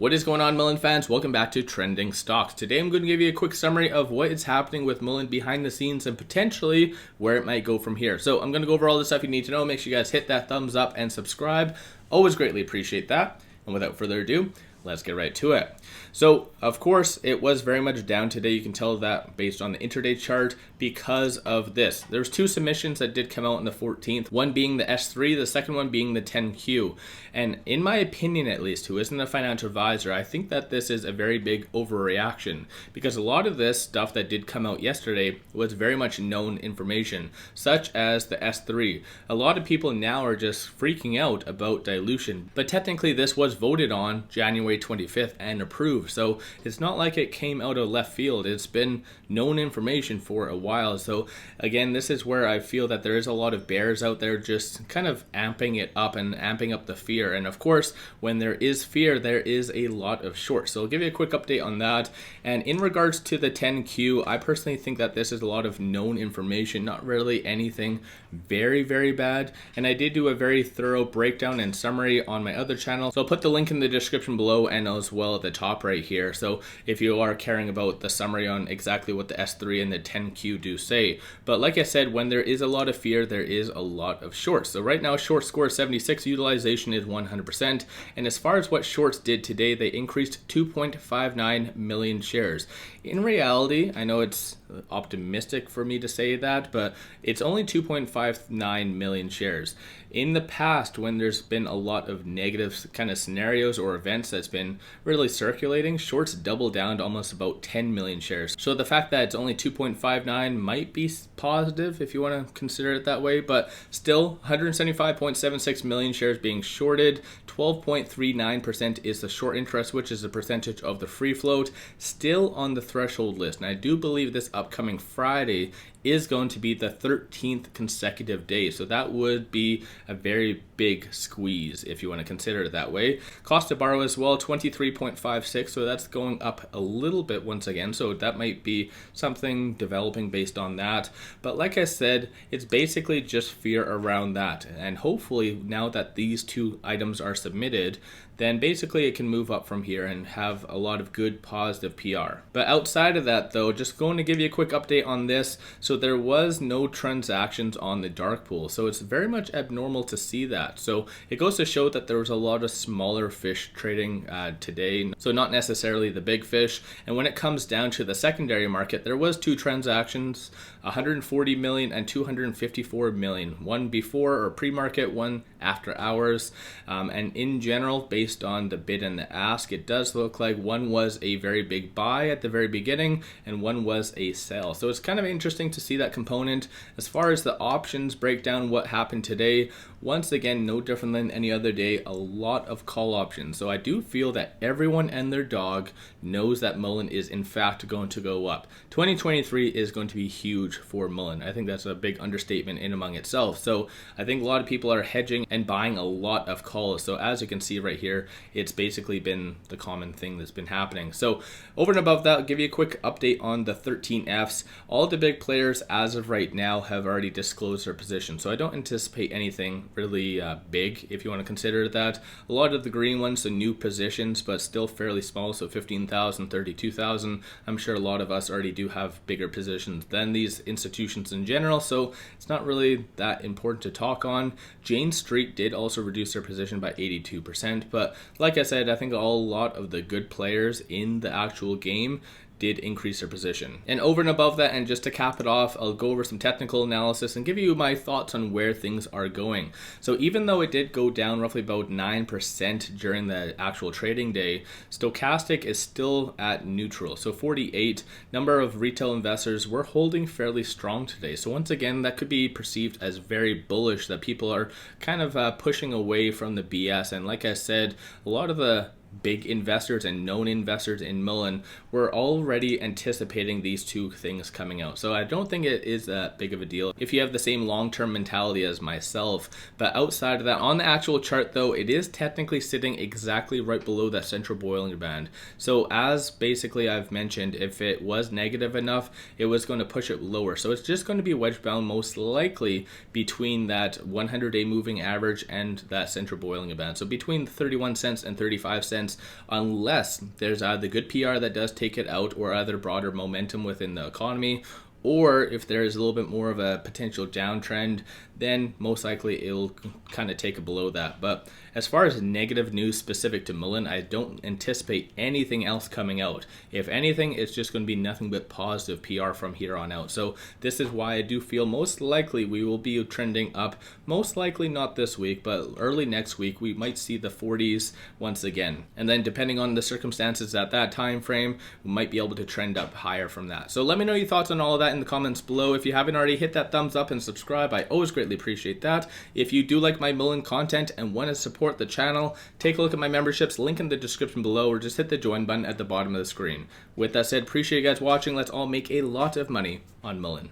What is going on, Mullen fans? Welcome back to Trending Stocks. Today I'm going to give you a quick summary of what is happening with Mullen behind the scenes and potentially where it might go from here. So I'm going to go over all the stuff you need to know. Make sure you guys hit that thumbs up and subscribe. Always greatly appreciate that. And without further ado, let's get right to it. So, of course, it was very much down today. You can tell that based on the intraday chart because of this. There's two submissions that did come out on the 14th, one being the S3, the second one being the 10Q. And in my opinion, at least, who isn't a financial advisor, I think that this is a very big overreaction because a lot of this stuff that did come out yesterday was very much known information, such as the S3. A lot of people now are just freaking out about dilution, but technically this was voted on January 25th and approved. So it's not like it came out of left field. It's been known information for a while. So again, this is where I feel that there is a lot of bears out there just kind of amping it up and amping up the fear. And of course, when there is fear, there is a lot of shorts. So I'll give you a quick update on that. And in regards to the 10Q, I personally think that this is a lot of known information, not really anything very, very bad. And I did do a very thorough breakdown and summary on my other channel. So I'll put the link in the description below and as well at the top right here. So if you are caring about the summary on exactly what the S3 and the 10Q do say. But like I said, when there is a lot of fear, there is a lot of shorts. So right now, short score is 76, utilization is 100%. And as far as what shorts did today, they increased 2.59 million shares. In reality, I know it's optimistic for me to say that, but it's only 2.59 million shares. In the past, when there's been a lot of negative kind of scenarios or events that's been really circulating, shorts double down to almost about 10 million shares. So the fact that it's only 2.59 might be positive if you want to consider it that way, but still 175.76 million shares being shorted. 12.39% is the short interest, which is a percentage of the free float, still on the threshold list. And I do believe this upcoming Friday is going to be the 13th consecutive day. So that would be a very big squeeze if you want to consider it that way. Cost to borrow as well, 23.56. So that's going up a little bit once again. So that might be something developing based on that. But like I said, it's basically just fear around that. And hopefully now that these two items are submitted, then basically it can move up from here and have a lot of good positive PR. But outside of that though, just going to give you a quick update on this. So there was no transactions on the dark pool. So it's very much abnormal to see that. So it goes to show that there was a lot of smaller fish trading today. So not necessarily the big fish. And when it comes down to the secondary market, there was two transactions, 140 million and 254 million. One before or pre-market, one after hours. And in general, based on the bid and the ask, it does look like one was a very big buy at the very beginning and one was a sell. So it's kind of interesting to see that component. As far as the options breakdown, what happened today, once again, no different than any other day, a lot of call options. So I do feel that everyone and their dog knows that Mullen is in fact going to go up. 2023 is going to be huge for Mullen. I think that's a big understatement in among itself. So I think a lot of people are hedging and buying a lot of calls. So as you can see right here, it's basically been the common thing that's been happening. So over and above that, I'll give you a quick update on the 13Fs. All the big players as of right now have already disclosed their position. So I don't anticipate anything really big if you want to consider that. A lot of the green ones, the new positions, but still fairly small. So 15,000, 32,000. I'm sure a lot of us already do have bigger positions than these institutions in general. So it's not really that important to talk on. Jane Street did also reduce their position by 82%. But like I said, I think a lot of the good players in the actual game did increase their position. And over and above that, and just to cap it off, I'll go over some technical analysis and give you my thoughts on where things are going. So even though it did go down roughly about 9% during the actual trading day, stochastic is still at neutral. So 48, number of retail investors were holding fairly strong today. So once again, that could be perceived as very bullish, that people are kind of pushing away from the BS. And like I said, a lot of the big investors and known investors in Mullen were already anticipating these two things coming out. So I don't think it is that big of a deal if you have the same long-term mentality as myself. But outside of that, on the actual chart though, it is technically sitting exactly right below that central Bollinger Band. So as basically I've mentioned, if it was negative enough, it was going to push it lower. So it's just going to be wedge bound most likely between that 100-day moving average and that central Bollinger Band. So between 31 cents and 35 cents sense unless there's either good PR that does take it out or other broader momentum within the economy, or if there is a little bit more of a potential downtrend, then most likely it'll kind of take it below that. But as far as negative news specific to Mullen, I don't anticipate anything else coming out. If anything, it's just going to be nothing but positive PR from here on out. So this is why I do feel most likely we will be trending up. Most likely not this week, but early next week we might see the 40s once again. And then depending on the circumstances at that time frame, we might be able to trend up higher from that. So let me know your thoughts on all of that in the comments below. If you haven't already, hit that thumbs up and subscribe. I always greatly appreciate that. If you do like my Mullen content and want to support the channel, take a look at my memberships, link in the description below, or just hit the join button at the bottom of the screen. With that said, appreciate you guys watching. Let's all make a lot of money on Mullen.